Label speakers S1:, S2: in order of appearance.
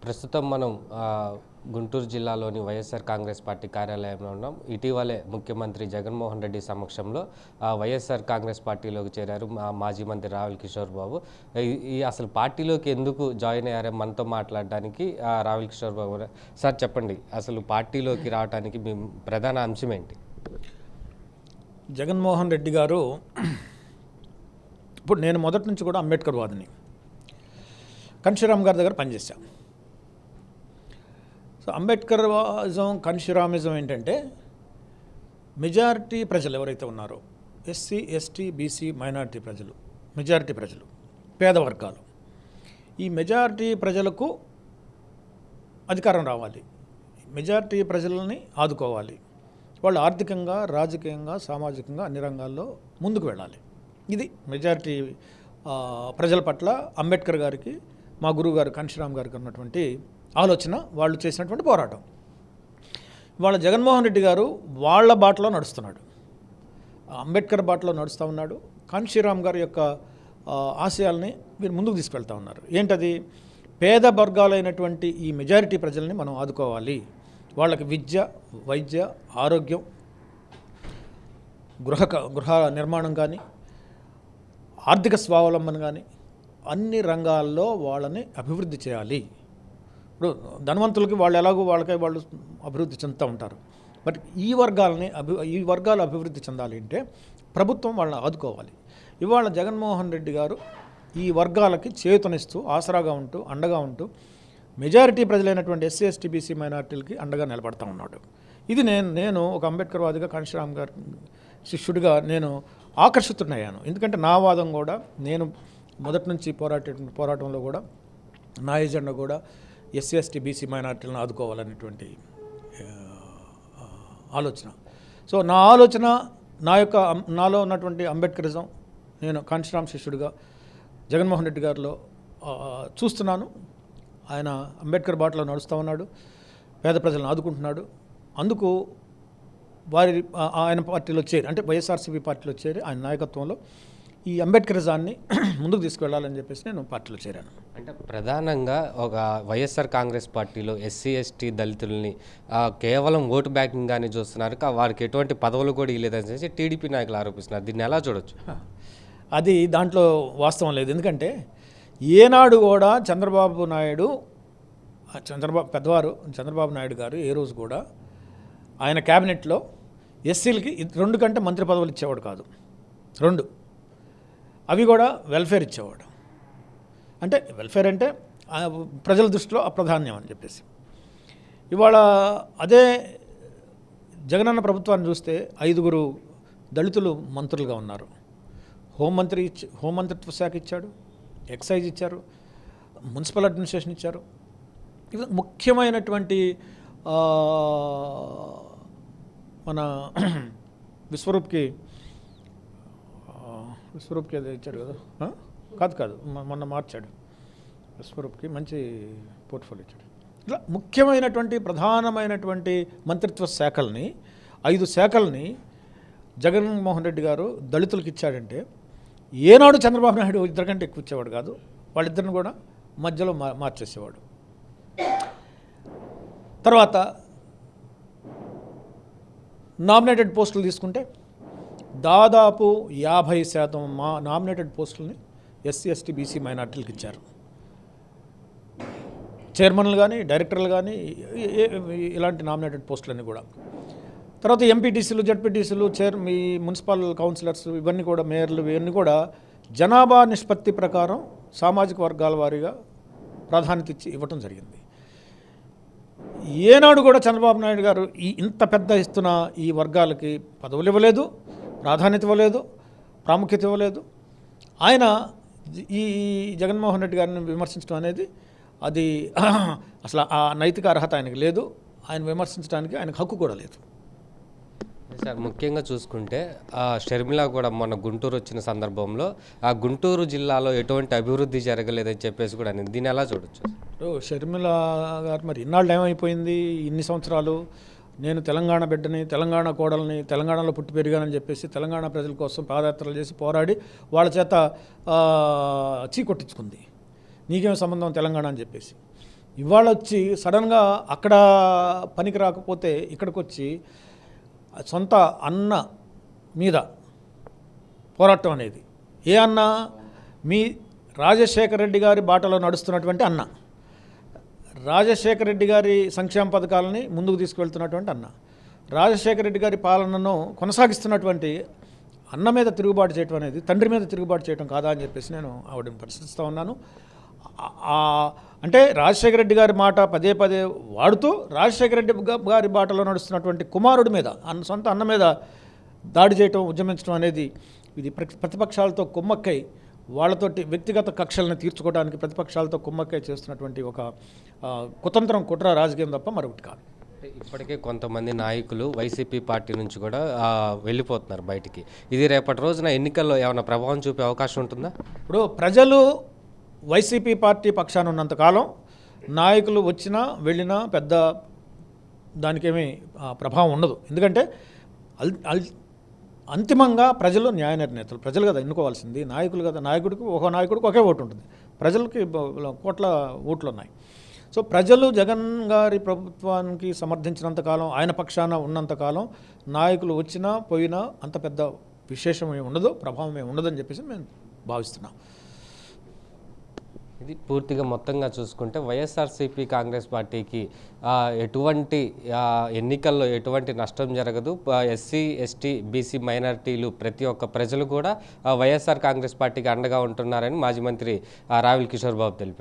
S1: ప్రస్తుతం మనం గుంటూరు జిల్లాలోని వైఎస్ఆర్ కాంగ్రెస్ పార్టీ కార్యాలయంలో ఉన్నాం. ఇటీవలే ముఖ్యమంత్రి జగన్మోహన్ రెడ్డి సమక్షంలో వైఎస్ఆర్ కాంగ్రెస్ పార్టీలోకి చేరారు మాజీ మంత్రి రావుల కిషోర్ బాబు. అసలు పార్టీలోకి ఎందుకు జాయిన్ అయ్యారో మనతో మాట్లాడడానికి రావుల కిషోర్ బాబు సార్ చెప్పండి, అసలు పార్టీలోకి రావడానికి మీ ప్రధాన అంశం ఏంటి?
S2: జగన్మోహన్ రెడ్డి గారు ఇప్పుడు నేను మొదటి నుంచి కూడా అంబేద్కర్ వాదిని, కన్షీరామ్ గారి దగ్గర పనిచేశాను. సో అంబేద్కరిజం కన్షీరామిజం ఏంటంటే మెజారిటీ ప్రజలు ఎవరైతే ఉన్నారో ఎస్సీ ఎస్టీ బీసీ మైనారిటీ ప్రజలు, మెజారిటీ ప్రజలు, పేద వర్గాలు, ఈ మెజారిటీ ప్రజలకు అధికారం రావాలి, మెజారిటీ ప్రజలని ఆదుకోవాలి, వాళ్ళు ఆర్థికంగా రాజకీయంగా సామాజికంగా అన్ని రంగాల్లో ముందుకు వెళ్ళాలి. ఇది మెజారిటీ ప్రజల పట్ల అంబేద్కర్ గారికి, మా గురువు గారు కన్షీరామ్ గారికి ఉన్నటువంటి ఆలోచన, వాళ్ళు చేసినటువంటి పోరాటం. వాళ్ళ జగన్మోహన్ రెడ్డి గారు వాళ్ళ బాటలో నడుస్తున్నాడు, అంబేద్కర్ బాటలో నడుస్తూ ఉన్నాడు. కన్షీరామ్ గారి యొక్క ఆశయాల్ని మీరు ముందుకు తీసుకెళ్తా ఉన్నారు. ఏంటది? పేద వర్గాలైనటువంటి ఈ మెజారిటీ ప్రజల్ని మనం ఆదుకోవాలి, వాళ్ళకి విద్య, వైద్య, ఆరోగ్యం, గృహ నిర్మాణం కానీ, ఆర్థిక స్వావలంబన కానీ అన్ని రంగాల్లో వాళ్ళని అభివృద్ధి చేయాలి. ఇప్పుడు ధనవంతులకి వాళ్ళు ఎలాగో వాళ్ళు అభివృద్ధి చెందుతూ ఉంటారు. బట్ ఈ వర్గాలు అభివృద్ధి చెందాలి అంటే ప్రభుత్వం వాళ్ళని ఆదుకోవాలి. ఇవాళ జగన్మోహన్ రెడ్డి గారు ఈ వర్గాలకి చేతునిస్తూ ఆసరాగా ఉంటూ అండగా ఉంటూ మెజారిటీ ప్రజలైనటువంటి ఎస్సీ ఎస్టీ బీసీ మైనారిటీలకి అండగా నిలబడతా ఉన్నాడు. ఇది నేను ఒక అంబేద్కర్ వాదిగా, కన్షీరామ్ గారి శిష్యుడిగా నేను ఆకర్షితున్నయ్యాను. ఎందుకంటే నా వాదం కూడా, నేను మొదటి నుంచి పోరాటంలో కూడా నా ఎజెండా కూడా ఎస్సీ ఎస్టీ బీసీ మైనారిటీలను ఆదుకోవాలనేటువంటి ఆలోచన. సో నా ఆలోచన, నాలో ఉన్నటువంటి అంబేద్కరిజం నేను కన్షీరామ్ శిష్యుడిగా జగన్మోహన్ రెడ్డి గారిలో చూస్తున్నాను. ఆయన అంబేద్కర్ బాటలో నడుస్తూ ఉన్నాడు, పేద ప్రజలను ఆదుకుంటున్నాడు. అందుకు ఆయన పార్టీలో చేరి, అంటే వైఎస్ఆర్సీపీ పార్టీలో చేరి ఆయన నాయకత్వంలో ఈ అంబేద్కరిజాన్ని ముందుకు తీసుకువెళ్ళాలని చెప్పేసి నేను పార్టీలో చేరాను.
S1: అంటే ప్రధానంగా ఒక వైఎస్ఆర్ కాంగ్రెస్ పార్టీలో ఎస్సీ ఎస్టీ దళితుల్ని కేవలం ఓటు బ్యాంకింగ్గానే చూస్తున్నారు, వారికి ఎటువంటి పదవులు కూడా ఇవ్వలేదని చెప్పి టీడీపీ నాయకులు ఆరోపిస్తున్నారు. దీన్ని ఎలా చూడొచ్చు?
S2: అది దాంట్లో వాస్తవం లేదు. ఎందుకంటే ఏనాడు కూడా పెద్దవారు చంద్రబాబు నాయుడు గారు ఏ రోజు కూడా ఆయన క్యాబినెట్లో ఎస్సీలకి 2 కంటే మంత్రి పదవులు ఇచ్చేవాడు కాదు. 2 అవి కూడా వెల్ఫేర్ ఇచ్చేవాడు. అంటే వెల్ఫేర్ అంటే ప్రజల దృష్టిలో అప్రాధాన్యం అని చెప్పేసి. ఇవాళ అదే జగనన్న ప్రభుత్వాన్ని చూస్తే 5 దళితులు మంత్రులుగా ఉన్నారు. హోంమంత్రిత్వ శాఖ ఇచ్చాడు, ఎక్సైజ్ ఇచ్చారు, మున్సిపల్ అడ్మినిస్ట్రేషన్ ఇచ్చారు. ఇవి ముఖ్యమైనటువంటి మన విశ్వరూప్కి అది ఇచ్చాడు కదా, కాదు మొన్న మార్చాడు. విశ్వరూప్కి మంచి పోర్ట్ఫోలియో ఇచ్చాడు. ఇట్లా ముఖ్యమైనటువంటి ప్రధానమైనటువంటి మంత్రిత్వ శాఖల్ని, 5 శాఖల్ని జగన్మోహన్ రెడ్డి గారు దళితులకు ఇచ్చాడంటే ఏనాడు చంద్రబాబు నాయుడు 2 కంటే ఎక్కువ ఇచ్చేవాడు కాదు. వాళ్ళిద్దరిని కూడా మధ్యలో మార్చేసేవాడు. తర్వాత నామినేటెడ్ పోస్టులు తీసుకుంటే దాదాపు 50% నామినేటెడ్ పోస్టులని ఎస్సీ ఎస్టీ బీసీ మైనార్టీలకు ఇచ్చారు. చైర్మన్లు కానీ, డైరెక్టర్లు కానీ, ఇలాంటి నామినేటెడ్ పోస్టులన్నీ కూడా. తర్వాత ఎంపీటీసీలు, జడ్పీటీసీలు, ఈ మున్సిపల్ కౌన్సిలర్స్, ఇవన్నీ కూడా మేయర్లు, ఇవన్నీ కూడా జనాభా నిష్పత్తి ప్రకారం సామాజిక వర్గాల వారీగా ప్రాధాన్యత ఇవ్వటం జరిగింది. ఏనాడు కూడా చంద్రబాబు నాయుడు గారు ఇంత పెద్ద ఇస్తున్న ఈ వర్గాలకి పదవులు ఇవ్వలేదు, ప్రాధాన్యత ఇవ్వలేదు, ప్రాముఖ్యత ఇవ్వలేదు. ఆయన ఈ జగన్మోహన్ రెడ్డి గారిని విమర్శించడం అనేది అది అసలు ఆ నైతిక అర్హత ఆయనకు లేదు. ఆయన విమర్శించడానికి ఆయనకు హక్కు కూడా లేదు.
S1: సార్, ముఖ్యంగా చూసుకుంటే షర్మిల కూడా మొన్న గుంటూరు వచ్చిన సందర్భంలో ఆ గుంటూరు జిల్లాలో ఎటువంటి అభివృద్ధి జరగలేదని చెప్పేసి కూడా అనేది, దీన్ని ఎలా చూడొచ్చు?
S2: షర్మిల గారు మరి ఇన్నాళ్ళు ఏమైపోయింది? ఇన్ని సంవత్సరాలు నేను తెలంగాణ బిడ్డని, తెలంగాణ కోడల్ని, తెలంగాణలో పుట్టి పెరిగానని చెప్పేసి తెలంగాణ ప్రజల కోసం పాదయాత్రలు చేసి పోరాడి వాళ్ళ చేత చీకొట్టించుకుంది. నీకేం సంబంధం తెలంగాణ అని చెప్పేసి. ఇవాళ వచ్చి సడన్గా అక్కడ పనికి రాకపోతే ఇక్కడికి వచ్చి సొంత అన్న మీద పోరాటం అనేది ఏ అన్న? మీ రాజశేఖర రెడ్డి గారి బాటలో నడుస్తున్నటువంటి అన్న, రాజశేఖర రెడ్డి గారి సంక్షేమ పథకాలని ముందుకు తీసుకువెళ్తున్నటువంటి అన్న, రాజశేఖర రెడ్డి గారి పాలనను కొనసాగిస్తున్నటువంటి అన్న మీద తిరుగుబాటు చేయడం అనేది తండ్రి మీద తిరుగుబాటు చేయడం కాదా అని చెప్పేసి నేను ఆవిడని ప్రశ్నిస్తూ ఉన్నాను. అంటే రాజశేఖర రెడ్డి గారి మాట పదే పదే వాడుతూ రాజశేఖర రెడ్డి గారి బాటలో నడుస్తున్నటువంటి కుమారుడి మీద సొంత అన్న మీద దాడి చేయటం, ఉద్యమించడం అనేది ఇది ప్రతిపక్షాలతో కుమ్మక్కై వాళ్ళతోటి వ్యక్తిగత కక్షలను తీర్చుకోవడానికి ప్రతిపక్షాలతో కుమ్మక్కై చేస్తున్నటువంటి ఒక కుట్ర రాజకీయం తప్ప మరొకటి కాదు.
S1: ఇప్పటికే కొంతమంది నాయకులు వైసీపీ పార్టీ నుంచి కూడా వెళ్ళిపోతున్నారు బయటికి. ఇది రేపటి రోజున ఎన్నికల్లో ఏమైనా ప్రభావం చూపే అవకాశం ఉంటుందా?
S2: ఇప్పుడు ప్రజలు వైసీపీ పార్టీ పక్షాన ఉన్నంతకాలం నాయకులు వచ్చినా వెళ్ళినా పెద్ద దానికేమీ ప్రభావం ఉండదు. ఎందుకంటే అంతిమంగా ప్రజలు న్యాయ నిర్ణేతలు, ప్రజలు కదా ఎన్నుకోవాల్సింది, నాయకులు కదా. నాయకుడికి ఒకే ఓటు ఉంటుంది, ప్రజలకి కోట్ల ఓట్లు ఉన్నాయి. సో ప్రజలు జగన్ గారి ప్రభుత్వానికి సమర్థించినంతకాలం, ఆయన పక్షాన ఉన్నంతకాలం నాయకులు వచ్చినా పోయినా అంత పెద్ద విశేషం ఏమి ఉండదు, ప్రభావం ఏమి ఉండదని చెప్పేసి మేము భావిస్తున్నాం.
S1: ఇది పూర్తిగా మొత్తంగా చూసుకుంటే వైఎస్ఆర్సీపీ కాంగ్రెస్ పార్టీకి ఎటువంటి ఎన్నికల్లో ఎటువంటి నష్టం జరగదు. ఎస్సీ, ఎస్టీ, బీసీ మైనారిటీలు ప్రతి ఒక్క ప్రజలు కూడా వైఎస్ఆర్ కాంగ్రెస్ పార్టీకి అండగా ఉంటున్నారని మాజీ మంత్రి రావెల కిషోర్ బాబు తెలిపారు.